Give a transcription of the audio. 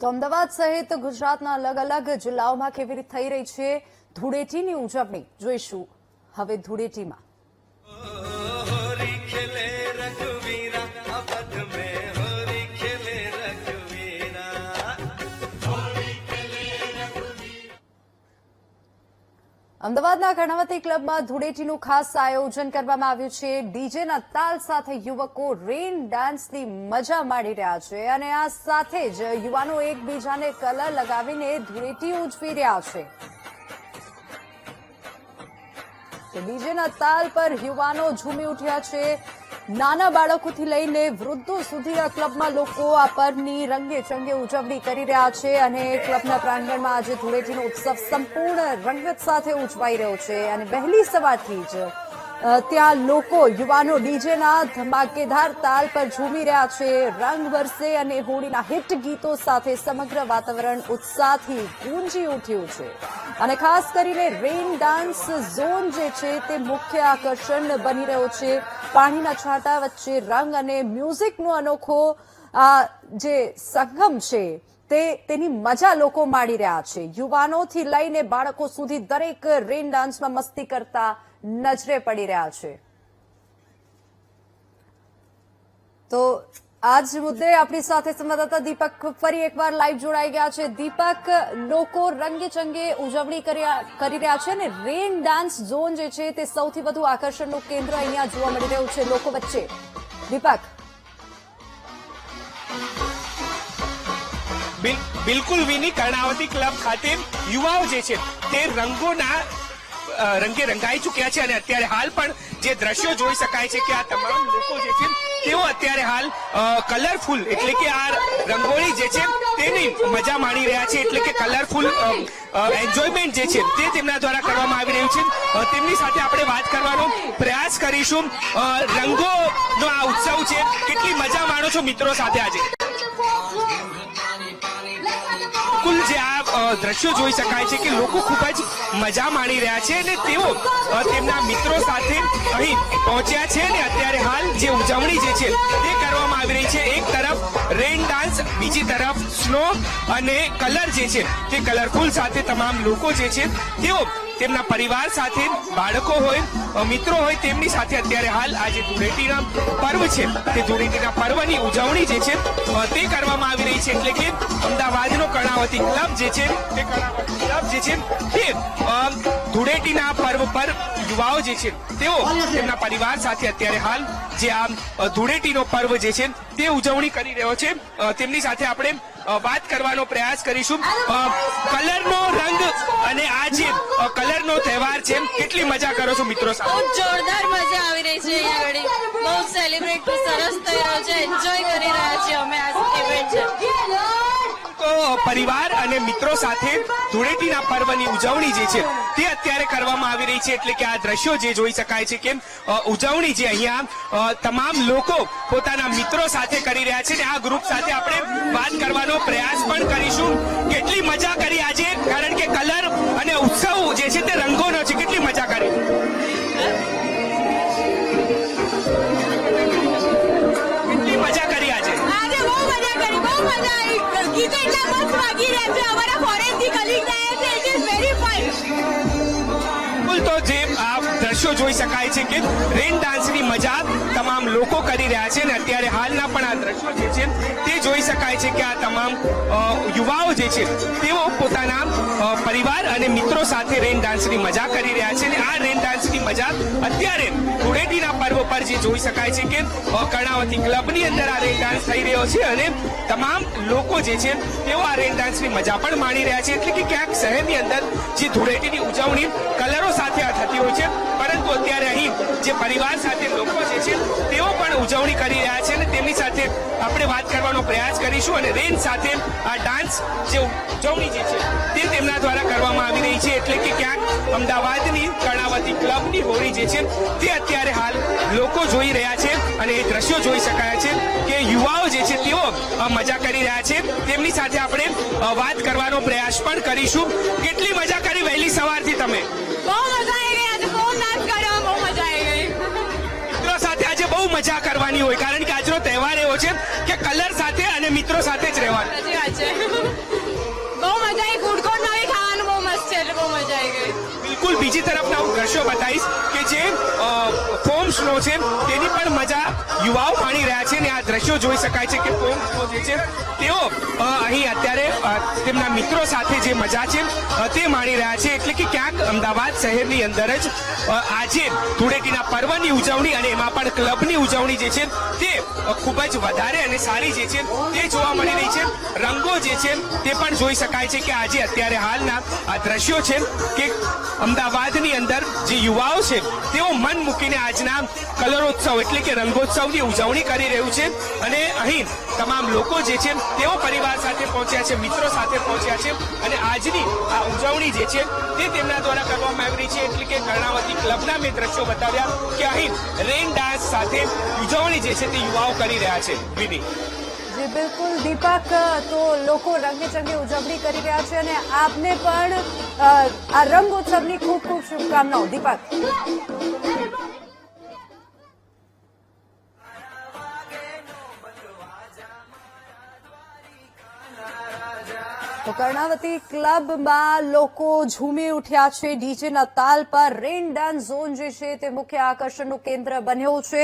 તો અમદાવાદ સહિત ગુજરાતના અલગ અલગ જિલ્લાઓમાં કેવી રીતે થઈ રહી છે ધૂળેટીની ઉજવણી જોઈશું હવે ધૂળેટીમાં। અમદાવાદના કર્ણાવતી ક્લબમાં ધૂળેટીનું ખાસ આયોજન કરવામાં આવ્યું છે। ડીજેના તાલ સાથે યુવકો રેન ડાન્સની મજા માણી રહ્યા છે અને આ સાથે જ યુવાનો એકબીજાને કલર લગાવીને ધૂળેટી ઉજવી રહ્યા છે। ડીજેના તાલ પર યુવાનો ઝૂમી ઉઠ્યા છે। નાના બાળકોથી લઈને વૃદ્ધો સુધી આ ક્લબમાં લોકો આ પર્વની રંગે ચંગે ઉજવણી કરી રહ્યા છે અને ક્લબના પ્રાંગણમાં આજે ધૂળેટીનો ઉત્સવ સંપૂર્ણ રંગત સાથે ઉજવાઈ રહ્યો છે અને વહેલી સવારથી જ ત્યાં લોકો યુવાનો ડીજેના ધમાકેદાર તાલ પર ઝૂમી રહ્યા છે। રંગ વરસે અને હોળીના હિટ ગીતો સાથે સમગ્ર વાતાવરણ ઉત્સાહથી ગુંજી ઉઠ્યું છે અને ખાસ કરીને રેન ડાન્સ ઝોન જે છે તે મુખ્ય આકર્ષણ બની રહ્યો છે। પાણીના છાંટા વચ્ચે રંગ અને મ્યુઝિકનો અનોખો જે સંગમ છે તેની મજા લોકો માણી રહ્યા છે। યુવાનોથી લઈને બાળકો સુધી દરેક રેન ડાન્સમાં મસ્તી કરતા નજરે પડી રહ્યા છે। તો આજ મુદ્દે આપણી સાથે સંવાદદાતા દીપક ફરી એકવાર લાઈવ જોડાઈ ગયા છે। દીપક, લોકો રંગે ચંગે ઉજવણી કરી રહ્યા છે અને રેન ડાન્સ ઝોન જે છે તે સૌથી વધુ આકર્ષણનું કેન્દ્ર અહીંયા જોવા મળી રહ્યું છે લોકો વચ્ચે। દીપક, બિલકુલ વિની, કર્ણાવતી ક્લબ ખાતે યુવાઓ જે છે તે રંગોના રંગે રંગાઈ ચુક્યા છે અને અત્યારે હાલ પણ જે દ્રશ્યો જોઈ શકાય છે કે આ તમામ લોકો જે છે તેઓ અત્યારે હાલ કલરફુલ એટલે કે આ રંગોળી જે છે તેની મજા માણી રહ્યા છે। એટલે કે કલરફુલ એન્જોયમેન્ટ જે છે તે તેમના દ્વારા કરવામાં આવી રહ્યું છે। તેમની સાથે આપણે વાત કરવાનો પ્રયાસ કરીશું। રંગોનો આ ઉત્સવ છે, કેટલી મજા માણો છો મિત્રો સાથે આજે? કુલ જે આ દ્રશ્યો જોઈ શકાય છે કે લોકો ખૂબ જ મજા માણી રહ્યા છે અને તેઓ તેમના મિત્રો સાથે અહીં પહોંચ્યા છે અને અત્યારે હાલ જે ઉજવણી જે છે તે કરવામાં આવી રહી છે। એક તરફ રેન ડાન્સ, બીજી તરફ સ્નો અને કલર જે છે તે કલરફુલ સાથે તમામ લોકો જે છે તેઓ તેમના પરિવાર સાથે, બાળકો હોય, મિત્રો હોય, તેમની સાથે અત્યારે હાલ આ જે ધૂળેટીના પર્વ છે તે ધૂળેટીના પર્વની ઉજવણી જે છે તે કરવામાં આવી રહી છે। એટલે કે અમદાવાદનો કર્ણાવતી ક્લબ જે છે તે કર્ણાવતી ક્લબ જે છે તે ધૂળેટીના પર્વ પર યુવાઓ જે છે તેઓ તેમના પરિવાર સાથે અત્યારે હાલ જે આ ધૂળેટીનો પર્વ જે છે તે ઉજવણી કરી રહ્યો છે। તેમની સાથે આપણે વાત કરવાનો પ્રયાસ કરીશું। કલરનો રંગ અને આ જે કલરનો તહેવાર છે, કેટલી મજા કરો છો મિત્રો સાથે? બહુ જોરદાર મજા આવી રહી છે। અહીંયા આગળ બહુ સેલિબ્રેટ સરસ થઈ રહ્યો છે, એન્જોય કરી રહ્યા છીએ અમે આ ઇવેન્ટ છે। તો પરિવાર અને મિત્રો સાથે ધૂળેટીના પર્વની ઉજવણી જે છે તે અત્યારે કરવામાં આવી રહી છે। એટલે કે આ દ્રશ્યો જે જોઈ શકાય છે કે ઉજવણી જે અહીંયા તમામ લોકો પોતાના મિત્રો સાથે કરી રહ્યા છે અને આ ગ્રુપ સાથે આપણે વાત કરવાનો પ્રયાસ પણ કરીશું। કેટલી મજા કરી આજે, કારણ કે કલર અને ઉત્સવ જે છે તે રંગોનો છે, કેટલી મજા કરી? કેટલી મજા કરી આજે? આજે બહુ મજા કરી, બહુ મજા આવી। ગીતો એટલા મસ્ત વાગી રહ્યા છે, અમારા ફોરેનથી કલીગ આવ્યા છે, ઇટ ઇઝ વેરી ફાઇન। તો જે આ દ્રશ્યો જોઈ શકાય છે કે રેન ડાન્સની મજા તમામ લોકો કરી રહ્યા છે અને અત્યારે હાલના પણ આ દ્રશ્યો જે છે તે જોઈ શકાય છે કે આ તમામ યુવાઓ જે છે તેઓ પોતાના પરિવાર અને મિત્રો સાથે રેન ડાન્સની મજા કરી રહ્યા છે અને આ રેન ડાન્સની મજા અત્યારે ધૂળેટીના પર્વ પર જે જોઈ શકાય છે કે કર્ણાવતી ક્લબની અંદર આ રેન ડાન્સ થઈ રહ્યો છે અને તમામ લોકો જે છે તેઓ આ રેન ડાન્સની મજા પણ માણી રહ્યા છે। એટલે કે ક્યાંક શહેરની અંદર જે ધૂળેટીની ઉજવણી કલરો સાથે થતી હોય છે, પરંતુ અત્યારે અહીં જે પરિવાર સાથે લોકો જે છે તેઓ પણ ઉજવણી કરી રહ્યા છે અને તેમની સાથે આપણે વાત કરવાનો પ્રયાસ કરીશું અને રેન સાથે આ ડાન્સ જે ઉજવણી જે છે તે તેમના દ્વારા કરવામાં આવી રહી છે। એટલે કે ક્યાંક અમદાવાદની કર્ણાવતી ક્લબની હોળી જે છે તે અત્યારે હાલ લોકો જોઈ રહ્યા છે અને એ દ્રશ્યો જોઈ શકાય છે કે યુવાઓ જે છે તેઓ મજા કરી રહ્યા છે। તેમની સાથે આપણે વાત કરવાનો પ્રયાસ પણ કરીશું। કેટલી મજા કરી વહેલી સવારથી તમે? બહુ મજા આવી ગઈ આજે, બહુ નાચ કરવામાં બહુ મજા આવી ગઈ। મિત્રો સાથે આજે બહુ મજા કરવાની હોય, કારણ કે આજનો તહેવાર એવો છે કે કલર સાથે અને અને મિત્રો સાથે જ રહેવાનું. સાચી વાત છે. બહુ મજા આવી. ગુડકોટ નવી ખાવાનું બહુ મસ્ત છે એટલે બહુ મજા આવી ગઈ. બિલકુલ. બીજી તરફના હું દ્રશ્યો બતાવીશ કે જે ફોમ સ્નો છે તેની પણ મજા યુવાઓ માણી રહ્યા છે અને આ દ્રશ્યો જોઈ શકાય છે કે ફોમ સ્નો જે છે તેઓ અહીં અત્યારે તેમના મિત્રો સાથે જે મજા છે તે માણી રહ્યા છે. એટલે કે ક્યાંક અમદાવાદ શહેરની અંદર જ આજે ધૂળેટીના પર્વની ઉજવણી અને એમાં પણ ક્લબની ઉજવણી જે છે તે ખૂબ જ વધારે અને સારી જે છે તે જોવા મળી રહી છે. રંગો જે છે તે પણ જોઈ શકાય છે કે આજે અત્યારે હાલના આ દ્રશ્યો છે કે અમદાવાદની અંદર જે યુવાઓ છે તેઓ મન મૂકીને આજના કલરોત્સવ એટલે કે રંગોત્સવની ઉજવણી કરી રહ્યું છે અને અહીં તમામ લોકો જે છે તેઓ પરિવાર સાથે પહોંચ્યા છે, મિત્રો સાથે પહોંચ્યા છે અને આજની આ ઉજવણી જે છે તે તેમના દ્વારા કરવામાં આવી રહી છે. એટલે કે કર્ણાવતી ક્લબના મેં દ્રશ્યો બતાવ્યા કે અહીં રેન ડાન્સ સાથે ઉજવણી જે છે તે યુવાઓ કરી રહ્યા છે. વિધિ જી બિલકુલ દીપક, તો લોકો રંગે ચંગે ઉજવણી કરી રહ્યા છે અને આપને પણ આ રંગોત્સવની ખૂબ ખૂબ શુભકામનાઓ. દીપક. તો કર્ણાવતી ક્લબમાં લોકો ઝૂમી ઉઠ્યા છે. ડીજેના તાલ પર રેન ડાન્સ ઝોન જે છે તે મુખ્ય આકર્ષણનું કેન્દ્ર બન્યો છે.